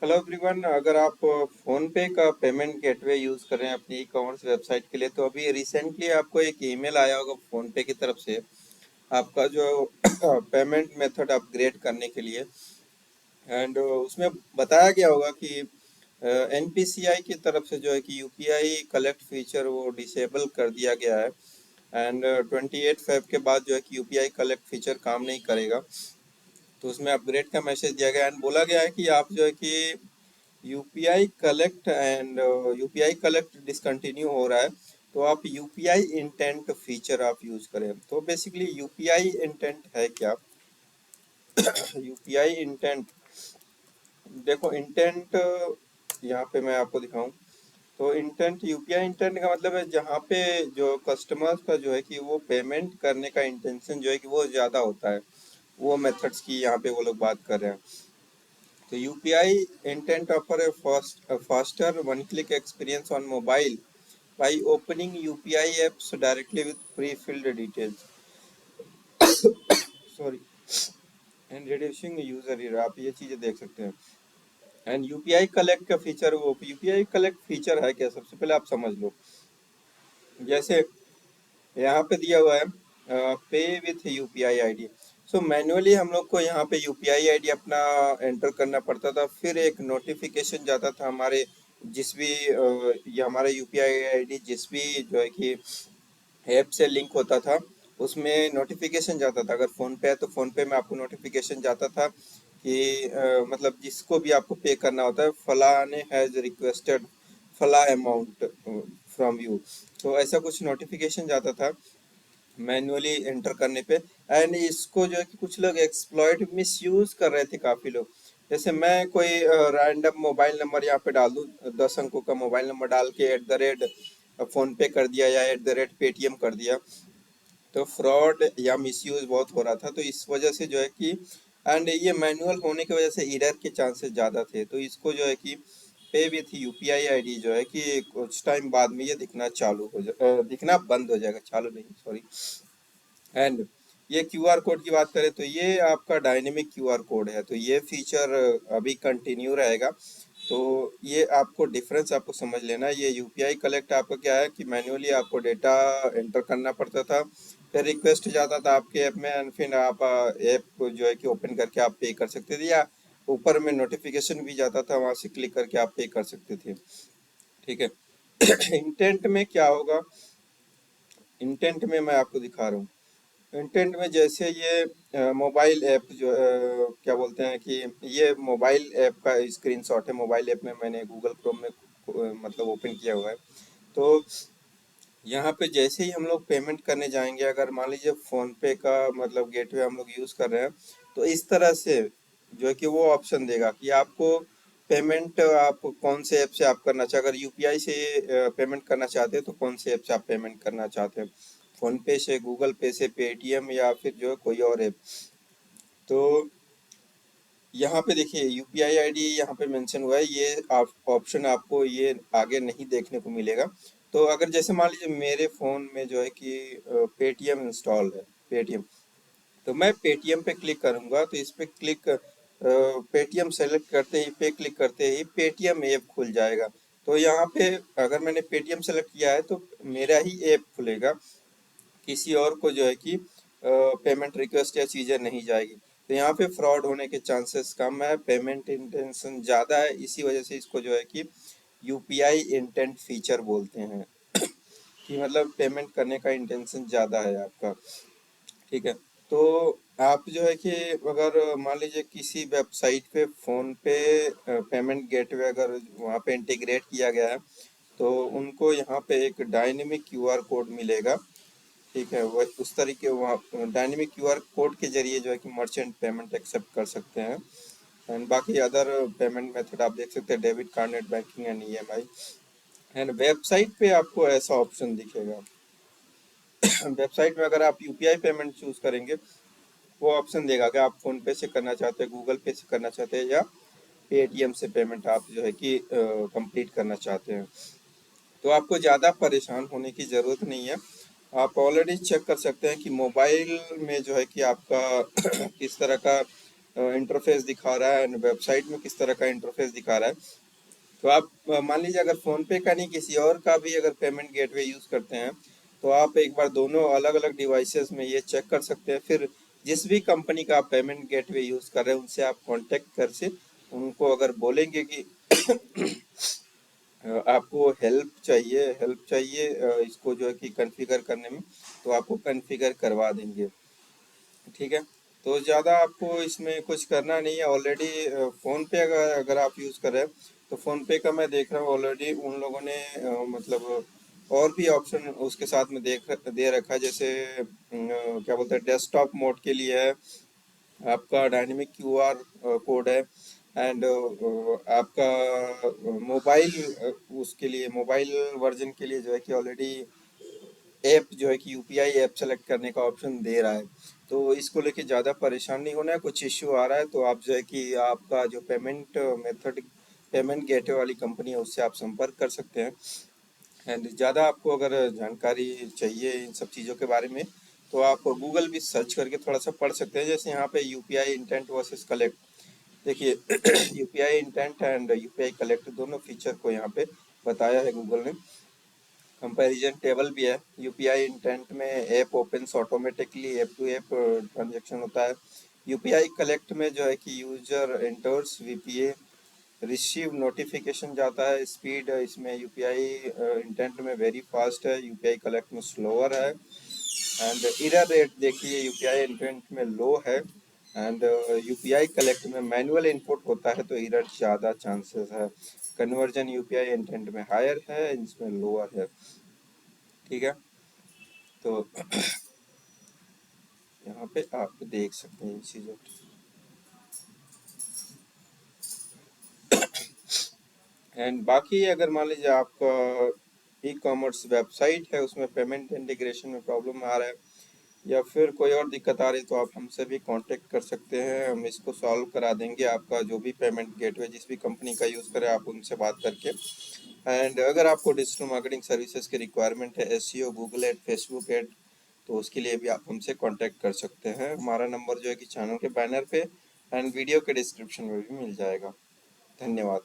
Hello everyone. अगर आप phone पे का पेमेंट गेटवे यूज़ कर रहे हैं अपनी ई कॉमर्स वेबसाइट के लिए, तो अभी रिसेंटली आपको एक ईमेल आया होगा फ़ोन पे की तरफ से आपका जो पेमेंट मेथड अपग्रेड करने के लिए। एंड उसमें बताया गया होगा कि एनपीसीआई की तरफ से जो है कि यूपीआई कलेक्ट फीचर वो डिसेबल कर दिया गया है। एंड 28 फेब के बाद जो है कि यूपीआई कलेक्ट फीचर काम नहीं करेगा। तो उसमें अपग्रेड का मैसेज दिया गया एंड बोला गया है कि आप जो है कि यूपीआई कलेक्ट डिसकंटिन्यू हो रहा है, तो आप यूपीआई इंटेंट फीचर आप यूज करें। तो बेसिकली यूपीआई इंटेंट है क्या? यूपीआई इंटेंट, देखो इंटेंट यहाँ पे मैं आपको दिखाऊं तो इंटेंट, यूपीआई इंटेंट का मतलब है जहाँ पे जो कस्टमर्स का जो है कि वो पेमेंट करने का इंटेंशन जो है कि वो ज़्यादा होता है, वो मेथड्स की यहाँ पे वो लोग बात कर रहे हैं। तो UPI intent offer a faster one-click experience on mobile by opening UPI apps directly with pre-filled details. Sorry, and reducing user error। आप ये चीजें देख सकते हैं। एंड यूपीआई कलेक्ट का फीचर, वो यूपीआई कलेक्ट फीचर है क्या, सबसे पहले आप समझ लो। जैसे यहाँ पे दिया हुआ है पे with UPI ID. So manually हम लोग को यहाँ पे यूपीआई आईडी अपना एंटर करना पड़ता था, फिर एक नोटिफिकेशन जाता था हमारे जिस भी ये हमारा यूपीआई आईडी जिस भी जो है कि ऐप से लिंक होता था, उसमें नोटिफिकेशन जाता था। अगर फ़ोन पे है तो फ़ोन पे में आपको नोटिफिकेशन जाता था कि मतलब जिसको भी आपको पे करना होता है, फलाने हैज़ रिक्वेस्टेड फला अमाउंट फ्रॉम यू। तो ऐसा कुछ नोटिफिकेशन जाता था मैन्युअली एंटर करने पे। एंड इसको जो है कि कुछ लोग एक्सप्लॉइट मिसयूज कर रहे थे, काफ़ी लोग। जैसे मैं कोई रैंडम मोबाइल नंबर यहाँ पे डाल दूँ, 10 अंकों का मोबाइल नंबर डाल के @ फ़ोन पे कर दिया या पेटीएम कर दिया, तो फ्रॉड या मिसयूज बहुत हो रहा था। तो इस वजह से जो है कि एंड ये मैनुअल होने की वजह से एरर के चांसेस ज़्यादा थे। तो इसको जो है कि पे विथ यूपीआई आईडी जो है कि कुछ टाइम बाद में ये दिखना दिखना बंद हो जाएगा, चालू नहीं, सॉरी। एंड ये क्यूआर कोड की बात करें तो ये आपका डायनेमिक क्यूआर कोड है, तो ये फीचर अभी कंटिन्यू रहेगा। तो ये आपको डिफरेंस आपको समझ लेना है। ये यूपीआई कलेक्ट आपका क्या है कि मैन्युअली आपको डेटा एंटर करना पड़ता था, फिर रिक्वेस्ट जाता था आपके ऐप में एंड फिर आप ऐप को जो है कि ओपन करके आप पे कर सकते थे, या ऊपर में नोटिफिकेशन भी जाता था, वहां से क्लिक करके आप पे कर सकते थे। ठीक है। इंटेंट में क्या होगा, इंटेंट में मैं आपको दिखा रहा हूँ। इंटेंट में जैसे ये मोबाइल ऐप जो क्या बोलते हैं कि ये मोबाइल ऐप का स्क्रीनशॉट है। मोबाइल ऐप में मैंने गूगल क्रोम में मतलब ओपन किया हुआ है। तो यहाँ पे जैसे ही हम लोग पेमेंट करने जाएंगे, अगर मान लीजिए फ़ोन पे का मतलब गेटवे हम लोग यूज़ कर रहे हैं, तो इस तरह से जो है कि वो ऑप्शन देगा कि आपको पेमेंट आप कौन से ऐप से आप करना चाहे। अगर यूपीआई से पेमेंट करना चाहते हैं तो कौन से ऐप से आप पेमेंट करना चाहते हैं, फ़ोन पे से, गूगल पे से, पेटीएम, या फिर जो है कोई और ऐप। तो यहाँ पे देखिए यूपीआई आईडी यहाँ पे मेंशन हुआ है, ये ऑप्शन आपको ये आगे नहीं देखने को मिलेगा। तो अगर जैसे मान लीजिए मेरे फ़ोन में जो है कि पेटीएम इंस्टॉल है, पेटीएम, तो मैं पेटीएम पे क्लिक करूंगा तो इस पे क्लिक पेटीएम सेलेक्ट करते ही, पे क्लिक करते ही पेटीएम ऐप खुल जाएगा। तो यहाँ पे अगर मैंने पेटीएम सेलेक्ट किया है तो मेरा ही ऐप खुलेगा, किसी और को जो है कि पेमेंट रिक्वेस्ट या चीज़ें नहीं जाएगी। तो यहाँ पे फ्रॉड होने के चांसेस कम है, पेमेंट इंटेंशन ज़्यादा है, इसी वजह से इसको जो है कि यूपीआई इंटेंट फीचर बोलते हैं। कि मतलब पेमेंट करने का इंटेंशन ज़्यादा है आपका। ठीक है। तो आप जो है कि अगर मान लीजिए किसी वेबसाइट पे फ़ोन पे पेमेंट गेटवे अगर वहाँ पे इंटीग्रेट किया गया है, तो उनको यहाँ पे एक डायनेमिक क्यूआर कोड मिलेगा। ठीक है, वह उस तरीके वहाँ डायनेमिक क्यूआर कोड के जरिए जो है कि मर्चेंट पेमेंट एक्सेप्ट कर सकते हैं। एंड बाकी अदर पेमेंट मेथड आप देख सकते हैं, debit card, net banking and EMI. And website पे आपको ऐसा ऑप्शन दिखेगा। वेबसाइट में अगर आप यूपीआई पेमेंट चूज करेंगे, वो ऑप्शन देगा कि आप फोन पे से करना चाहते हैं, गूगल पे से करना चाहते हैं, या पेटीएम से पेमेंट आप जो है कि कंप्लीट करना चाहते हैं। तो आपको ज़्यादा परेशान होने की ज़रूरत नहीं है। आप ऑलरेडी चेक कर सकते हैं कि मोबाइल में जो है कि आपका किस तरह का इंटरफेस दिखा रहा है, वेबसाइट में किस तरह का इंटरफेस दिखा रहा है। तो आप मान लीजिए अगर फोन पे का नहीं किसी और का भी अगर पेमेंट गेटवे यूज करते हैं, तो आप एक बार दोनों अलग अलग डिवाइसेस में ये चेक कर सकते हैं। फिर जिस भी कंपनी का आप पेमेंट गेटवे यूज कर रहे हैं उनसे आप कांटेक्ट कर से उनको अगर बोलेंगे कि आपको हेल्प चाहिए इसको जो है कि कॉन्फ़िगर करने में, तो आपको कॉन्फ़िगर करवा देंगे। ठीक है, तो ज़्यादा आपको इसमें कुछ करना नहीं है। ऑलरेडी फ़ोन पे अगर अगर आप यूज़ कर रहे हैं, तो फ़ोन पे का मैं देख रहा हूँ ऑलरेडी उन लोगों ने मतलब और भी ऑप्शन उसके साथ में दे रखा है। जैसे क्या बोलते हैं, डेस्कटॉप मोड के लिए है, आपका डायनेमिक क्यूआर कोड है, एंड आपका मोबाइल उसके लिए मोबाइल वर्जन के लिए जो है कि ऑलरेडी ऐप जो है कि यूपीआई ऐप सेलेक्ट करने का ऑप्शन दे रहा है। तो इसको लेके ज़्यादा परेशान नहीं होना है। कुछ इश्यू आ रहा है तो आप जो है कि आपका जो पेमेंट मेथड पेमेंट गेटवे वाली कंपनी है उससे आप संपर्क कर सकते हैं। एंड ज़्यादा आपको अगर जानकारी चाहिए इन सब चीज़ों के बारे में, तो आप गूगल भी सर्च करके थोड़ा सा पढ़ सकते हैं। जैसे यहाँ पे यूपीआई इंटेंट वर्सेस कलेक्ट, देखिए UPI intent and UPI collect दोनों फीचर को यहाँ पे बताया है गूगल ने। कंपैरिजन टेबल भी है। यूपीआई इंटेंट में app opens automatically, app to app transaction होता है। यूपीआई कलेक्ट में जो है कि user enters VPA, receive notification जाता है। स्पीड इसमें यूपीआई इंटेंट में वेरी फास्ट है, यूपीआई कलेक्ट में स्लोअर है। एंड एरर रेट देखिए यूपीआई इंटेंट में लो है, एंड यूपीआई कलेक्ट में मैनुअल इनपुट होता है तो एरर ज़्यादा चांसेस है। कन्वर्जन यूपीआई इंटेंट में हायर है, इसमें लोअर है। ठीक है, तो यहाँ पे आप देख सकते हैं इन चीज़ों को। एंड बाकी अगर मान लीजिए आपका ई कॉमर्स वेबसाइट है उसमें पेमेंट इंटीग्रेशन में प्रॉब्लम आ रहा है या फिर कोई और दिक्कत आ रही है, तो आप हमसे भी कांटेक्ट कर सकते हैं। हम इसको सॉल्व करा देंगे। आपका जो भी पेमेंट गेटवे जिस भी कंपनी का यूज़ करें आप उनसे बात करके। एंड अगर आपको डिजिटल मार्केटिंग सर्विसेज की रिक्वायरमेंट है, SEO, Google ad, Facebook ad, तो उसके लिए भी आप हमसे कांटेक्ट कर सकते हैं। हमारा नंबर जो है कि चैनल के बैनर पे एंड वीडियो के डिस्क्रिप्शन में भी मिल जाएगा। धन्यवाद।